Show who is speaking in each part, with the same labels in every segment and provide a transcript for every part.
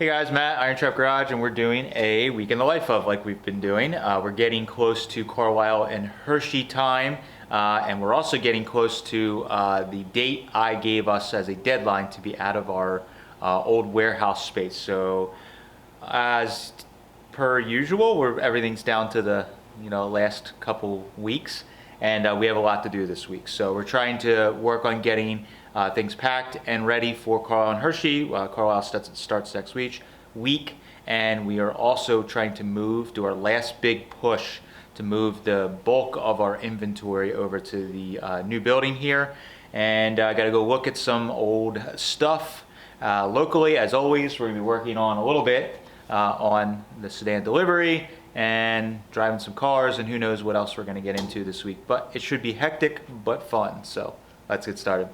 Speaker 1: Hey guys, Matt, IronTrap Garage, and we're doing a week in the life of like we've been doing. We're getting close to Carlisle and Hershey time, and we're also getting close to the date I gave us as a deadline to be out of our old warehouse space. So as per usual, everything's down to the last couple weeks, and we have a lot to do this week. So we're trying to work on getting things packed and ready for Carlisle and Hershey. Carlisle starts next week, and we are also trying to do our last big push to move the bulk of our inventory over to the new building here. And I got to go look at some old stuff locally. As always, we're going to be working on a little bit on the sedan delivery and driving some cars, and who knows what else we're going to get into this week. But it should be hectic but fun. So let's get started.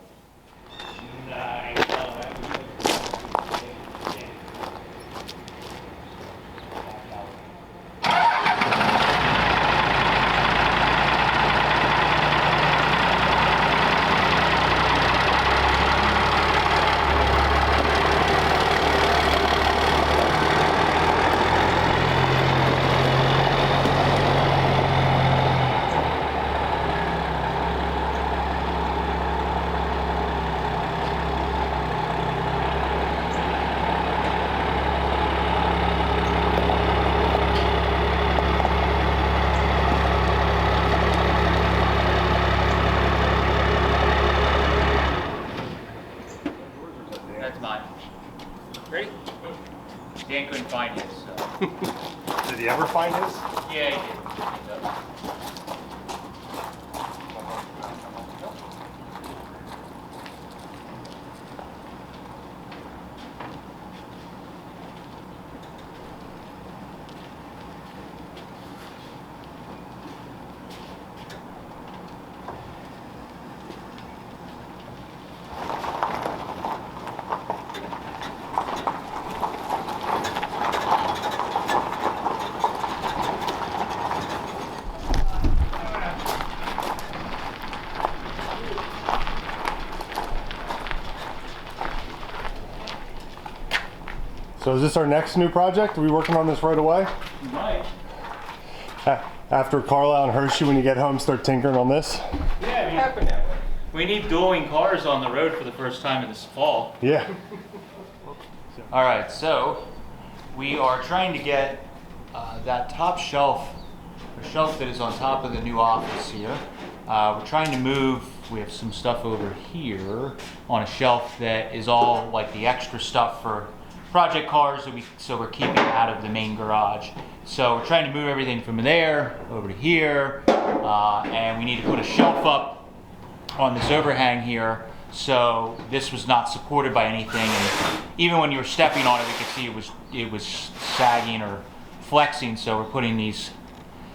Speaker 1: That's mine. Ready? Dan couldn't find his, so.
Speaker 2: Did he ever find his?
Speaker 1: Yeah, he did.
Speaker 2: So is this our next new project? Are we working on this right away?
Speaker 1: You might.
Speaker 2: After Carlisle and Hershey, when you get home, start tinkering on this?
Speaker 1: Yeah, I mean, we need dueling cars on the road for the first time in this fall.
Speaker 2: Yeah.
Speaker 1: All right, so we are trying to get that top shelf, the shelf that is on top of the new office here. We're trying to move, we have some stuff over here on a shelf that is all like the extra stuff for project cars, so we're keeping out of the main garage. So we're trying to move everything from there over to here, and we need to put a shelf up on this overhang here. So this was not supported by anything, and even when you were stepping on it, we could see it was sagging or flexing. So we're putting these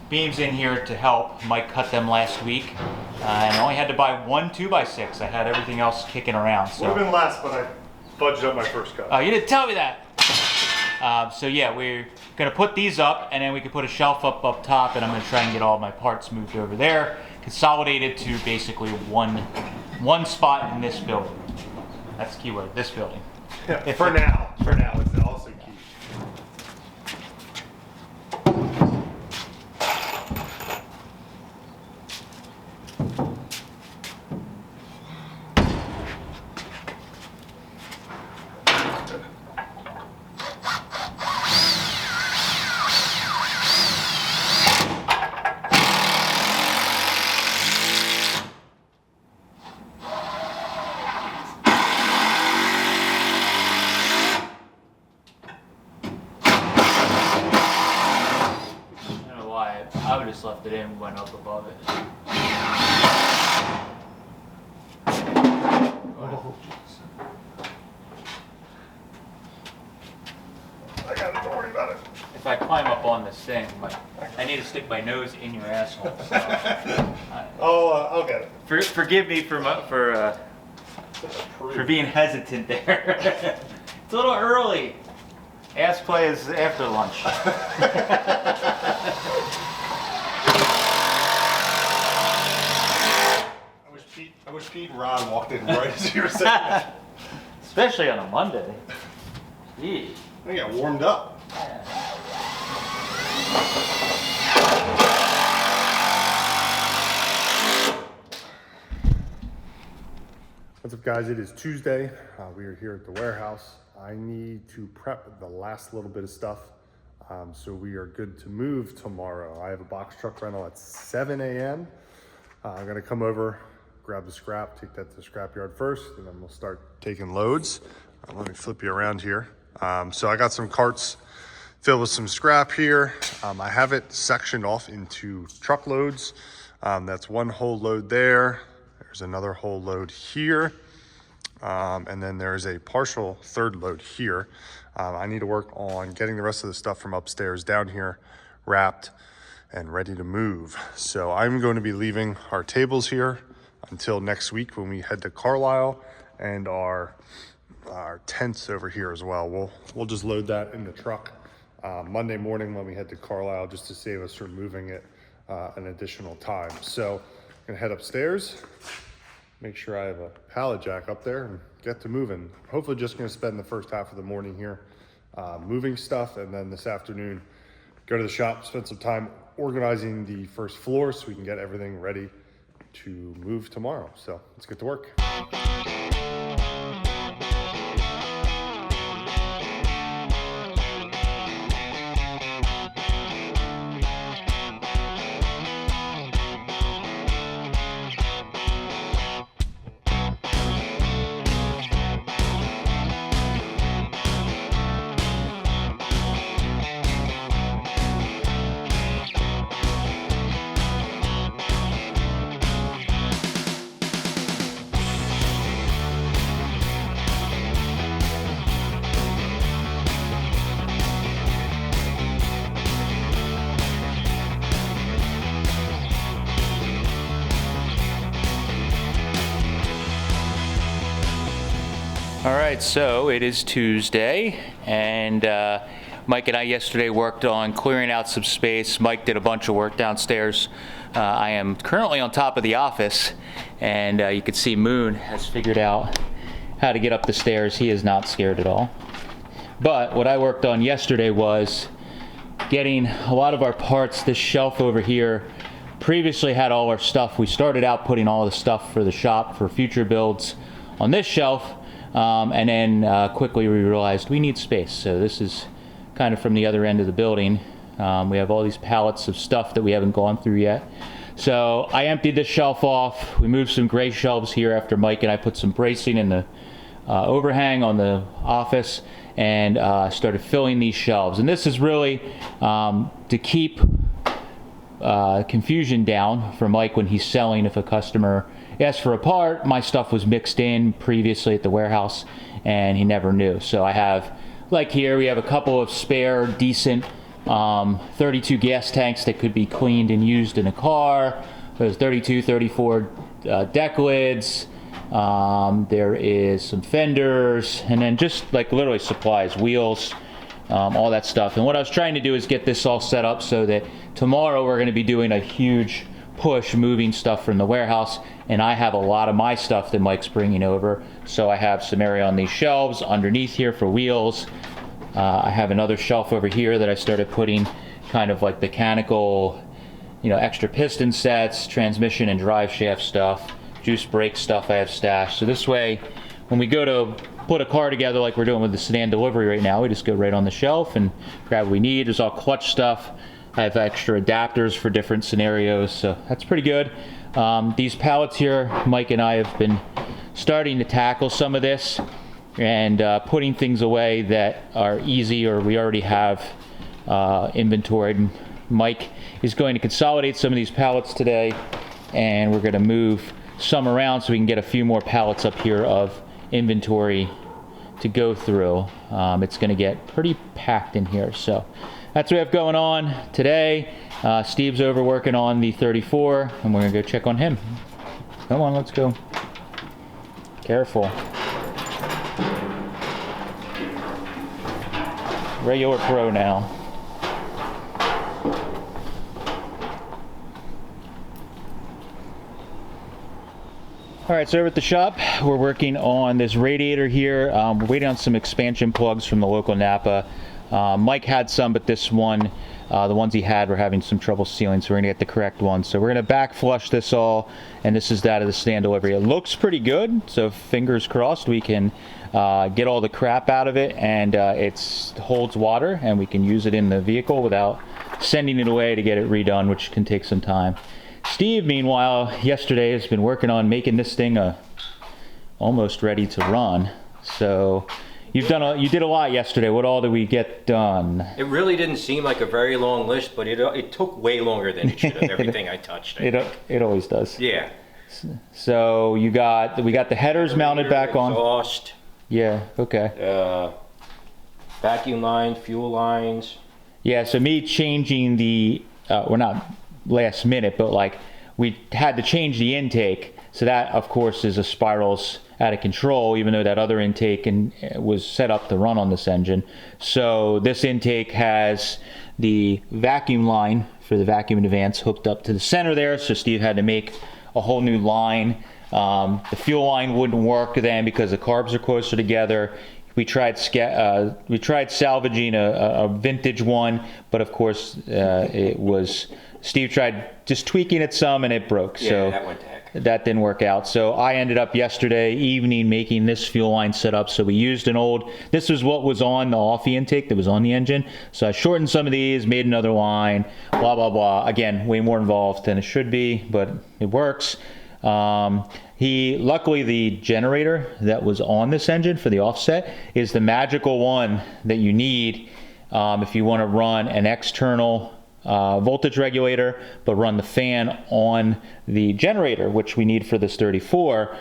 Speaker 1: beams in here to help. Mike cut them last week, and I only had to buy one 2x6. I had everything else kicking around. So
Speaker 2: Would have been less, but I fudged up my first cut.
Speaker 1: Oh, you didn't tell me that. So yeah, we're gonna put these up, and then we can put a shelf up top, and I'm gonna try and get all my parts moved over there, consolidated to basically one spot in this building. That's the key word, this building.
Speaker 2: Yeah, for now, it's also key.
Speaker 1: I would have just left it in, went up above it.
Speaker 2: Oh. I got it, don't worry about it.
Speaker 1: If I climb up on this thing, I need to stick my nose in your asshole. So,
Speaker 2: I'll get it.
Speaker 1: Forgive me for being hesitant there. It's a little early. Ass play is after lunch.
Speaker 2: I wish Pete and Ron walked in right as you were saying that.
Speaker 1: Especially on a Monday.
Speaker 2: I got warmed up. What's up, guys? It is Tuesday. We are here at the warehouse. I need to prep the last little bit of stuff, so we are good to move tomorrow. I have a box truck rental at 7 a.m. I'm gonna come over, grab the scrap, take that to the scrapyard first, and then we'll start taking loads. Let me flip you around here. So I got some carts filled with some scrap here. I have it sectioned off into truckloads. That's one whole load there. There's another whole load here. And then there's a partial third load here. I need to work on getting the rest of the stuff from upstairs down here wrapped and ready to move. So I'm going to be leaving our tables here until next week when we head to Carlisle, and our tents over here as well. We'll just load that in the truck Monday morning when we head to Carlisle, just to save us from moving it an additional time. So I'm gonna head upstairs, make sure I have a pallet jack up there, and get to moving. Hopefully just gonna spend the first half of the morning here moving stuff, and then this afternoon go to the shop, spend some time organizing the first floor so we can get everything ready to move tomorrow. So let's get to work.
Speaker 1: All right, so it is Tuesday, and Mike and I yesterday worked on clearing out some space. Mike did a bunch of work downstairs. I am currently on top of the office, and you can see Moon has figured out how to get up the stairs. He is not scared at all. But what I worked on yesterday was getting a lot of our parts. This shelf over here previously had all our stuff. We started out putting all the stuff for the shop for future builds on this shelf. And then quickly we realized we need space. So this is kind of from the other end of the building. We have all these pallets of stuff that we haven't gone through yet. So I emptied this shelf off. We moved some gray shelves here after Mike and I put some bracing in the overhang on the office, and started filling these shelves. And this is really to keep confusion down for Mike when he's selling. If a customer asks for a part, my stuff was mixed in previously at the warehouse and he never knew. So I have, like here, we have a couple of spare decent 32 gas tanks that could be cleaned and used in a car. There's 32, 34 deck lids. There is some fenders, and then just like literally supplies, wheels, all that stuff. And what I was trying to do is get this all set up so that tomorrow we're going to be doing a huge push moving stuff from the warehouse, and I have a lot of my stuff that Mike's bringing over. So I have some area on these shelves underneath here for wheels. I have another shelf over here that I started putting kind of like mechanical, extra piston sets, transmission and drive shaft stuff, juice brake stuff I have stashed. So this way, when we go to put a car together like we're doing with the sedan delivery right now, we just go right on the shelf and grab what we need. There's all clutch stuff. I have extra adapters for different scenarios, so that's pretty good. These pallets here, Mike and I have been starting to tackle some of this and putting things away that are easy or we already have inventoried. Mike is going to consolidate some of these pallets today, and we're going to move some around so we can get a few more pallets up here of inventory to go through. It's going to get pretty packed in here, so that's what we have going on today. Steve's over working on the 34, and we're going to go check on him. Come on, let's go. Careful. Regular Pro now. All right, so over at the shop, we're working on this radiator here. We're waiting on some expansion plugs from the local Napa. Mike had some, but this one, the ones he had were having some trouble sealing, so we're gonna get the correct one. So we're gonna back flush this all, and this is that of the stand delivery. It looks pretty good, so fingers crossed we can get all the crap out of it, and it holds water, and we can use it in the vehicle without sending it away to get it redone, which can take some time. Steve, meanwhile, yesterday has been working on making this thing almost ready to run. So you did a lot yesterday. What all did we get done?
Speaker 3: It really didn't seem like a very long list, but it took way longer than it should have. Everything I touched.
Speaker 1: It always does.
Speaker 3: Yeah.
Speaker 1: So we got the headers mounted back on.
Speaker 3: Exhaust.
Speaker 1: Yeah. Okay.
Speaker 3: Vacuum lines, fuel lines.
Speaker 1: Yeah. So me changing the we're not last minute, but like we had to change the intake. So that, of course, is a spirals out of control, even though that other intake was set up to run on this engine. So this intake has the vacuum line for the vacuum advance hooked up to the center there. So Steve had to make a whole new line. The fuel line wouldn't work then because the carbs are closer together. We tried salvaging a vintage one, but of course Steve tried just tweaking it some and it broke.
Speaker 3: Yeah,
Speaker 1: so
Speaker 3: that went to heck.
Speaker 1: That didn't work out. So I ended up yesterday evening making this fuel line set up. So we used this was what was on the off-the intake that was on the engine. So I shortened some of these, made another line, blah, blah, blah. Again, way more involved than it should be, but it works. Luckily the generator that was on this engine for the offset is the magical one that you need if you want to run an external voltage regulator, but run the fan on the generator, which we need for this 34.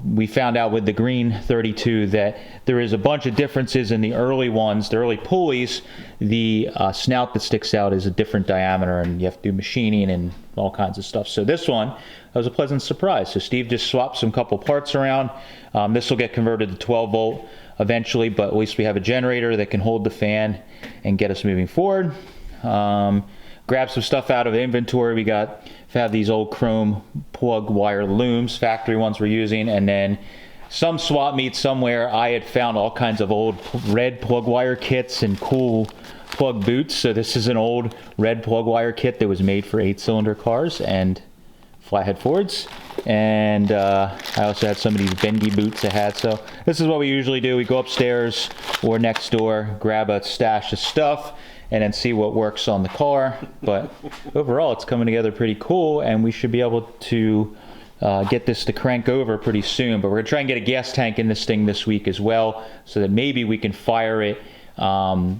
Speaker 1: We found out with the green 32 that there is a bunch of differences in the early ones, the early pulleys. The snout that sticks out is a different diameter, and you have to do machining and all kinds of stuff. So this one was a pleasant surprise. So Steve just swapped some couple parts around. This will get converted to 12 volt eventually, but at least we have a generator that can hold the fan and get us moving forward. Grab some stuff out of inventory. We have these old chrome plug wire looms, factory ones we're using, and then some swap meet somewhere. I had found all kinds of old red plug wire kits and cool plug boots. So this is an old red plug wire kit that was made for 8-cylinder cars and flathead Fords. And I also had some of these bendy boots I had. So this is what we usually do. We go upstairs or next door, grab a stash of stuff, and then see what works on the car. But overall, it's coming together pretty cool, and we should be able to get this to crank over pretty soon. But we're gonna try and get a gas tank in this thing this week as well, so that maybe we can fire it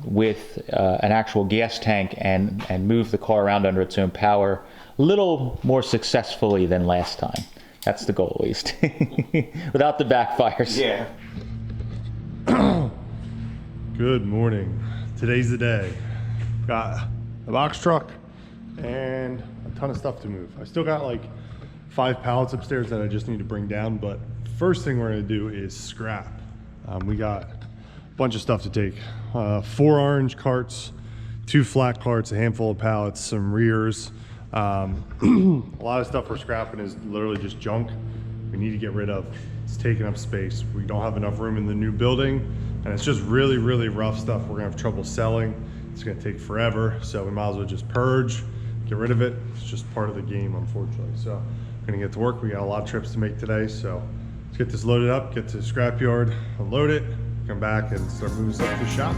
Speaker 1: with an actual gas tank and move the car around under its own power a little more successfully than last time. That's the goal, at least. Without the backfires.
Speaker 3: Yeah.
Speaker 2: Good morning. Today's the day. Got a box truck and a ton of stuff to move. I still got like 5 pallets upstairs that I just need to bring down, but first thing we're gonna do is scrap. We got a bunch of stuff to take. 4 orange carts, 2 flat carts, a handful of pallets, some rears. A lot of stuff we're scrapping is literally just junk we need to get rid of. It's taking up space. We don't have enough room in the new building, and it's just really, really rough stuff we're gonna have trouble selling. It's gonna take forever, so we might as well just purge, get rid of it. It's just part of the game, unfortunately. So I'm gonna get to work. We got a lot of trips to make today, so let's get this loaded up, get to the scrapyard, unload it, come back and start moving stuff to the shop.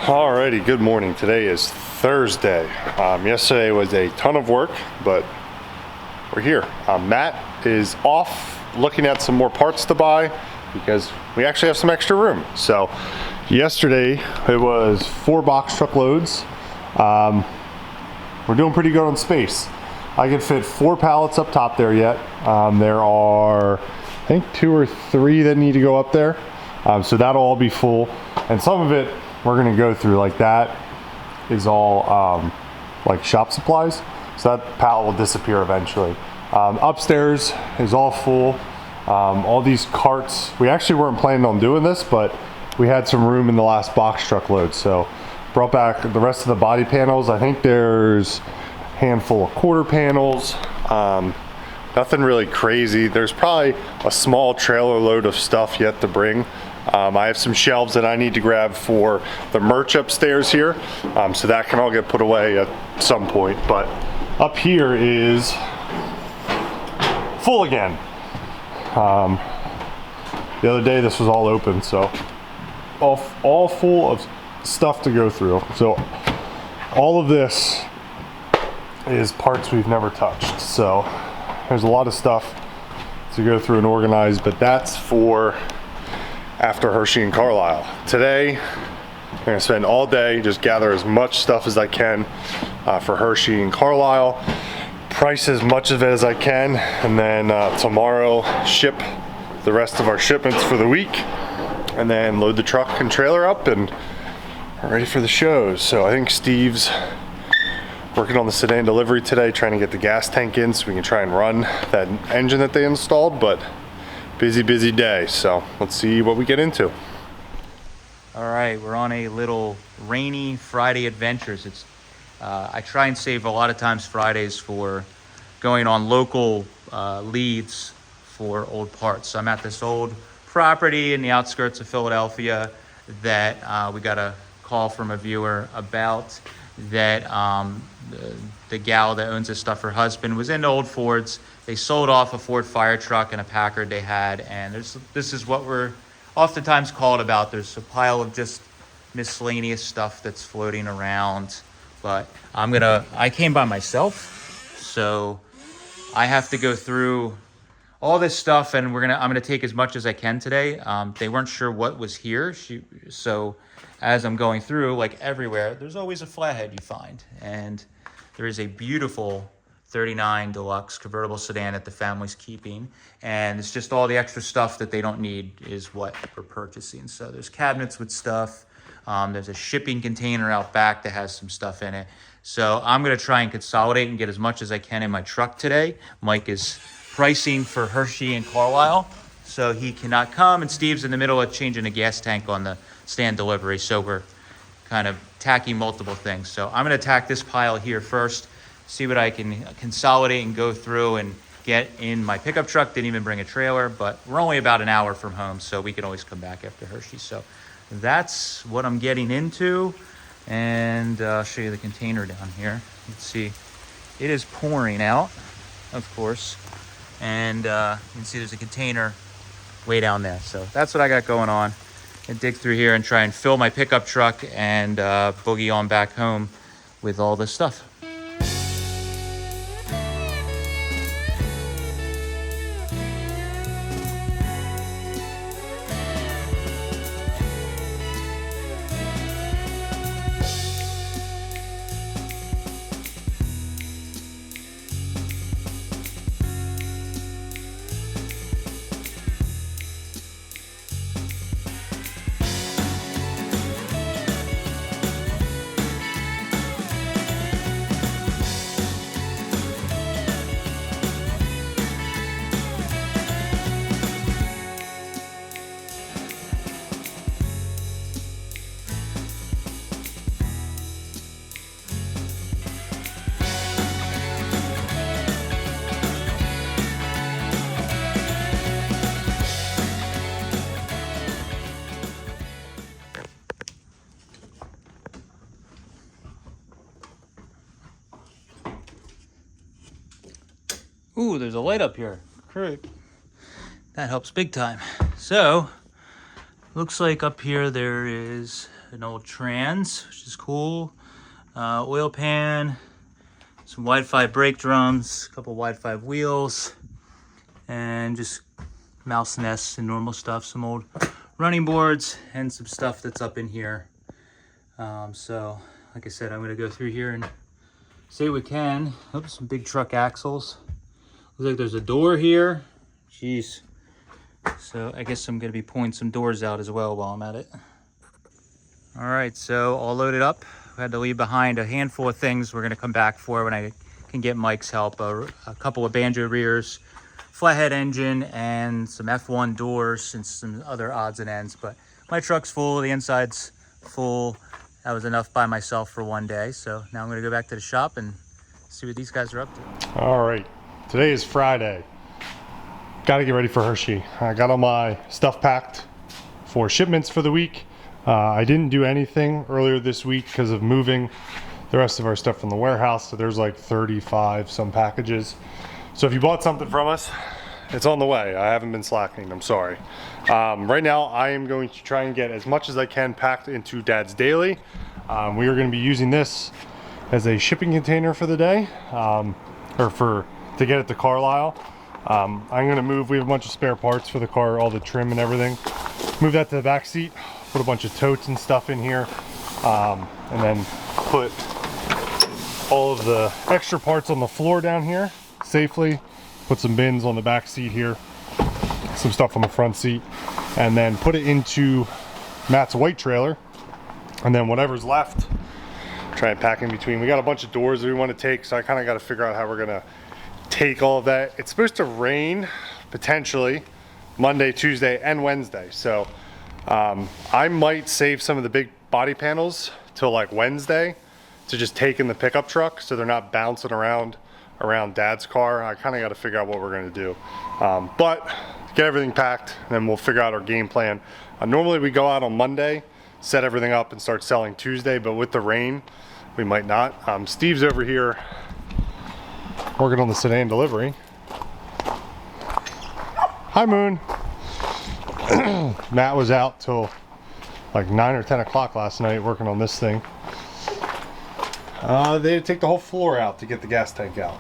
Speaker 2: Alrighty, good morning. Today is Thursday. Yesterday was a ton of work, but we're here. Matt is off looking at some more parts to buy because we actually have some extra room. So yesterday it was 4 box truck loads. We're doing pretty good on space. I can fit 4 pallets up top there yet. There are, I think, 2 or 3 that need to go up there. So that'll all be full. And some of it we're gonna go through, like that is all like shop supplies. So that pallet will disappear eventually. Upstairs is all full. All these carts, we actually weren't planning on doing this, but we had some room in the last box truck load. So brought back the rest of the body panels. I think there's a handful of quarter panels. Nothing really crazy. There's probably a small trailer load of stuff yet to bring. I have some shelves that I need to grab for the merch upstairs here. So that can all get put away at some point. But up here is full again. The other day this was all open, so all full of stuff to go through. So all of this is parts we've never touched. So there's a lot of stuff to go through and organize, but that's for after Hershey and Carlisle. Today, I'm gonna spend all day, just gather as much stuff as I can for Hershey and Carlisle, price as much of it as I can, and then tomorrow ship the rest of our shipments for the week, and then load the truck and trailer up and ready for the shows. So I think Steve's working on the sedan delivery today, trying to get the gas tank in so we can try and run that engine that they installed, but busy day. So let's see what we get into.
Speaker 1: All right, we're on a little rainy Friday adventures. It's I try and save a lot of times Fridays for going on local leads for old parts. So I'm at this old property in the outskirts of Philadelphia that we got a call from a viewer about, that the gal that owns this stuff, her husband was into old Fords. They sold off a Ford fire truck and a Packard they had, and this is what we're oftentimes called about. There's a pile of just miscellaneous stuff that's floating around, but I came by myself, so I have to go through all this stuff, and I'm gonna take as much as I can today. They weren't sure what was here, so as I'm going through, like everywhere, there's always a flathead you find, and there is a beautiful 39 Deluxe convertible sedan that the family's keeping, and it's just all the extra stuff that they don't need is what we're purchasing. So there's cabinets with stuff. There's a shipping container out back that has some stuff in it. So I'm gonna try and consolidate and get as much as I can in my truck today. Mike is pricing for Hershey and Carlisle, so he cannot come, and Steve's in the middle of changing a gas tank on the stand delivery. So we're kind of tacking multiple things. So I'm gonna tack this pile here first, see what I can consolidate and go through and get in my pickup truck. Didn't even bring a trailer, but we're only about an hour from home, so we can always come back after Hershey. So that's what I'm getting into, and I'll show you the container down here. Let's see, it is pouring out, of course, and you can see there's a container way down there. So that's what I got going on, and dig through here and try and fill my pickup truck and boogie on back home with all this stuff. Ooh, there's a light up here. Great. That helps big time. So, looks like up here there is an old trans, which is cool. Oil pan, some Wi-Fi brake drums, a couple Wi-Fi wheels, and just mouse nests and normal stuff. Some old running boards and some stuff that's up in here. So, like I said, I'm gonna go through here and see what we can. Oh, some big truck axles. Looks like there's a door here. Jeez. So I guess I'm gonna be pulling some doors out as well while I'm at it. All right, so all loaded up. We had to leave behind a handful of things we're gonna come back for when I can get Mike's help. A couple of banjo rears, flathead engine, and some F1 doors and some other odds and ends. But my truck's full, the inside's full. That was enough by myself for one day. So now I'm gonna go back to the shop and see what these guys are up to.
Speaker 2: All right, today is Friday. Got to get ready for Hershey. I got all my stuff packed for shipments for the week. I didn't do anything earlier this week because of moving the rest of our stuff from the warehouse. So there's like 35 some packages. So if you bought something from us, it's on the way. I haven't been slacking, I'm sorry. Right now I am going to try and get as much as I can packed into Dad's Daily. We are going to be using this as a shipping container for the day, to get it to Carlisle. I'm going to move, we have a bunch of spare parts for the car, all the trim and everything. Move that to the back seat, put a bunch of totes and stuff in here, and then put all of the extra parts on the floor down here safely. Put some bins on the back seat here, some stuff on the front seat, and then put it into Matt's white trailer, and then whatever's left, try and pack in between. We got a bunch of doors that we want to take, so I kind of got to figure out how we're gonna take all of that. It's supposed to rain potentially Monday, Tuesday, and Wednesday, so I might save some of the big body panels till like Wednesday to just take in the pickup truck so they're not bouncing around Dad's car. I kind of got to figure out what we're going to do, but get everything packed and then we'll figure out our game plan. Normally we go out on Monday, set everything up and start selling Tuesday, but with the rain we might not. Steve's over here working on the sedan delivery. Hi, Moon. Matt was out till like 9 or 10 o'clock last night working on this thing. They had to take the whole floor out to get the gas tank out.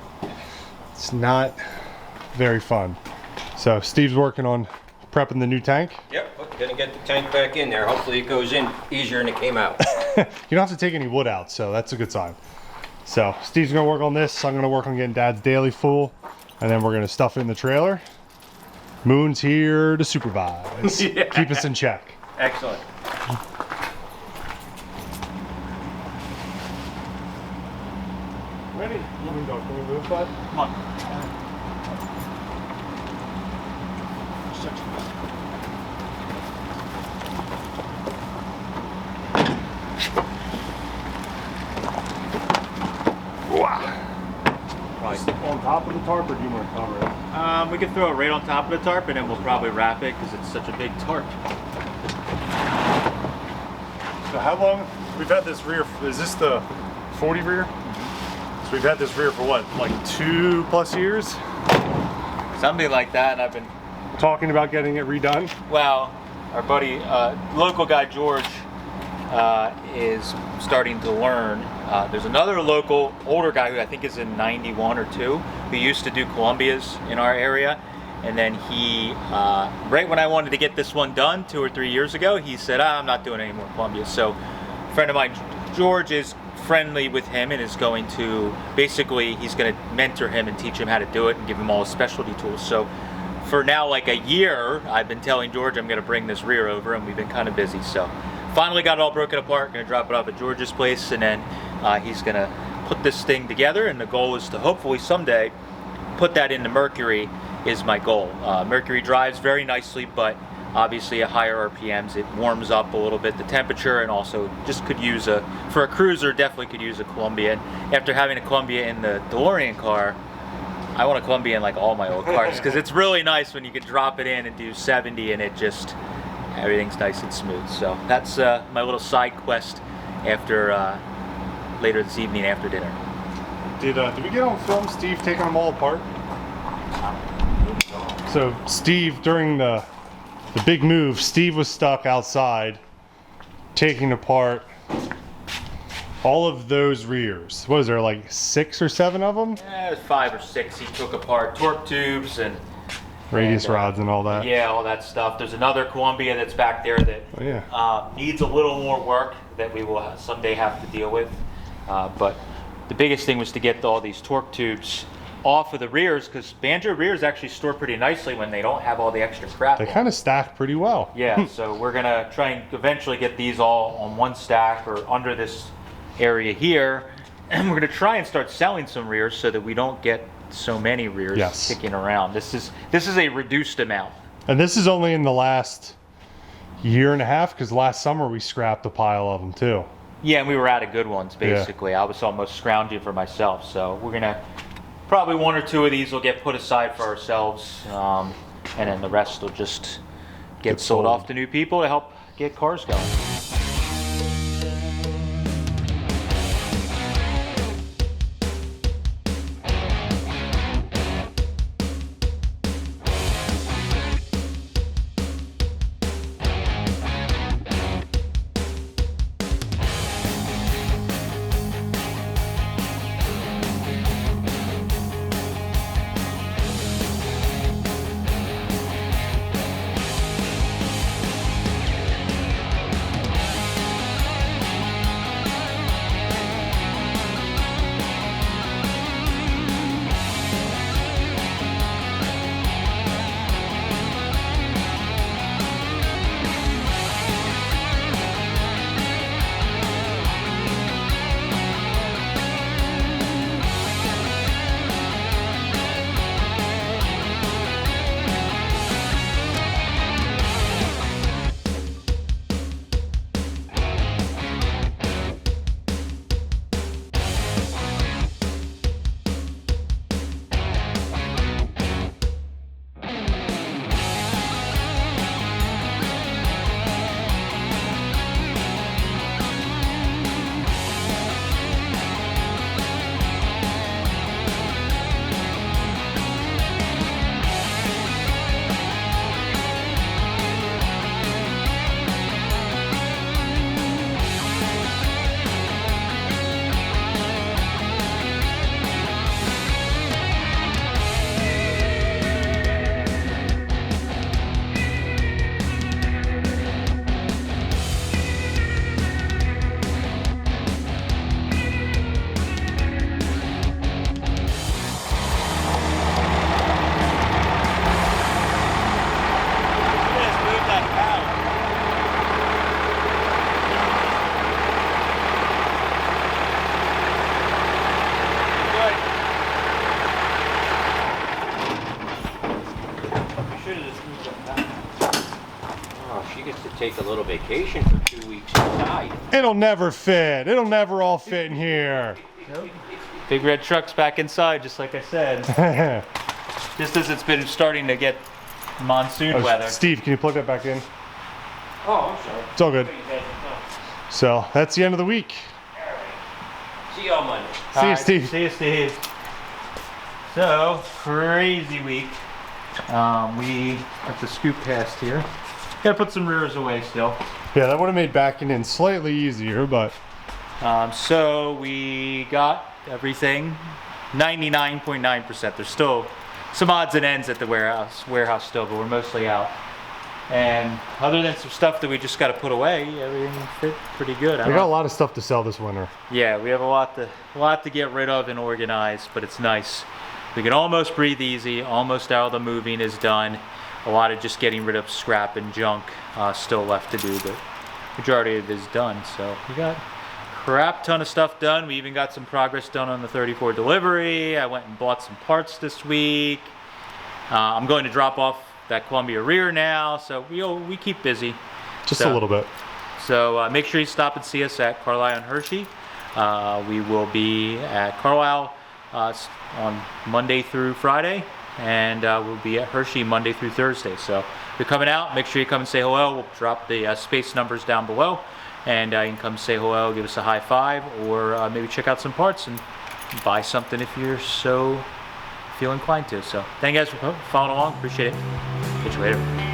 Speaker 2: It's not very fun. So Steve's working on prepping the new tank.
Speaker 3: Yep, gonna get the tank back in there. Hopefully it goes in easier than it came out.
Speaker 2: You don't have to take any wood out, so that's a good sign. So Steve's gonna work on this. I'm gonna work on getting Dad's Daily full, and then we're gonna stuff it in the trailer. Moon's here to supervise. Yeah. Keep us in check.
Speaker 3: Excellent.
Speaker 2: Ready? Can we move, bud?
Speaker 1: Come on.
Speaker 2: On top of the tarp, or do you want to cover it?
Speaker 1: We could throw it right on top of the tarp and then we'll probably wrap it because it's such a big tarp.
Speaker 2: So how long? We've had this rear, is this the 40 rear? So we've had this rear for what, like 2+ years?
Speaker 1: Something like that, and I've been
Speaker 2: Talking about getting it redone?
Speaker 1: well, our buddy, local guy George, is starting to learn. There's another local older guy who I think is in 91 or 2 who used to do Columbias in our area, and then he right when I wanted to get this one done 2 or 3 years ago, he said, I'm not doing any more Columbias. So a friend of mine, George, is friendly with him and is going to basically, he's going to mentor him and teach him how to do it and give him all his specialty tools. So for now, like a year, I've been telling George I'm going to bring this rear over, and we've been kind of busy. So finally got it all broken apart, going to drop it off at George's place, and then he's going to put this thing together, and the goal is to hopefully someday put that into Mercury is my goal. Mercury drives very nicely, but obviously at higher RPMs it warms up a little bit the temperature, and also just could use for a cruiser, definitely could use a Columbia. And after having a Columbia in the DeLorean car, I want a Columbia in like all my old cars because it's really nice when you can drop it in and do 70 and it just, everything's nice and smooth. So that's my little side quest after later this evening after dinner.
Speaker 2: Did we get on film Steve taking them all apart? So Steve, during the big move, Steve was stuck outside taking apart all of those rears. What is there, like 6 or 7 of them?
Speaker 1: Yeah, 5 or 6 he took apart. Torque tubes and
Speaker 2: Radius rods and all that.
Speaker 1: yeah, all that stuff. There's another Columbia that's back there that
Speaker 2: Oh, yeah.
Speaker 1: needs a little more work that we will someday have to deal with. But the biggest thing was to get all these torque tubes off of the rears, because banjo rears actually store pretty nicely when they don't have all the extra crap.
Speaker 2: They
Speaker 1: on.
Speaker 2: kind of stack pretty well.
Speaker 1: Yeah, so we're gonna try and eventually get these all on one stack or under this area here, and we're gonna try and start selling some rears so that we don't get so many rears
Speaker 2: Yes.
Speaker 1: kicking around. This is a reduced amount.
Speaker 2: And this is only in the last year and a half, because last summer we scrapped a pile of them too.
Speaker 1: Yeah, and we were out of good ones basically. I was almost scrounging for myself, so we're gonna probably 1 or 2 of these will get put aside for ourselves, and then the rest will just get sold off to new people to help get cars going.
Speaker 3: Take a little vacation for 2 weeks inside.
Speaker 2: It'll never fit. It'll never all fit in here.
Speaker 1: Nope. Big red truck's back inside, just like I said. Just as it's been starting to get monsoon weather.
Speaker 2: Steve, can you plug that back in?
Speaker 3: Oh, I'm sorry.
Speaker 2: It's all good. So that's the end of the week.
Speaker 3: See you on Monday.
Speaker 2: See you, Steve.
Speaker 1: See you, Steve. So, crazy week. We have to scoop past here. Gotta put some rears away still.
Speaker 2: Yeah, that would have made backing in slightly easier, but
Speaker 1: So we got everything 99.9%. There's still some odds and ends at the warehouse still, but we're mostly out. And other than some stuff that we just got to put away, everything fit pretty good.
Speaker 2: I got a lot of stuff to sell this winter.
Speaker 1: Yeah, we have a lot to get rid of and organize, but it's nice. We can almost breathe easy. Almost all the moving is done. A lot of just getting rid of scrap and junk still left to do, but majority of it is done. So we got a crap ton of stuff done. We even got some progress done on the 34 delivery. I went and bought some parts this week. I'm going to drop off that Columbia rear now, so we keep busy.
Speaker 2: Just a little bit.
Speaker 1: So make sure you stop and see us at Carlisle and Hershey. We will be at Carlisle on Monday through Friday, and we'll be at Hershey Monday through Thursday. So if you're coming out, make sure you come and say hello. We'll drop the space numbers down below, and you can come say hello, give us a high five, or maybe check out some parts and buy something if you're so feel inclined to. So thank you guys for following along. Appreciate it. Catch you later.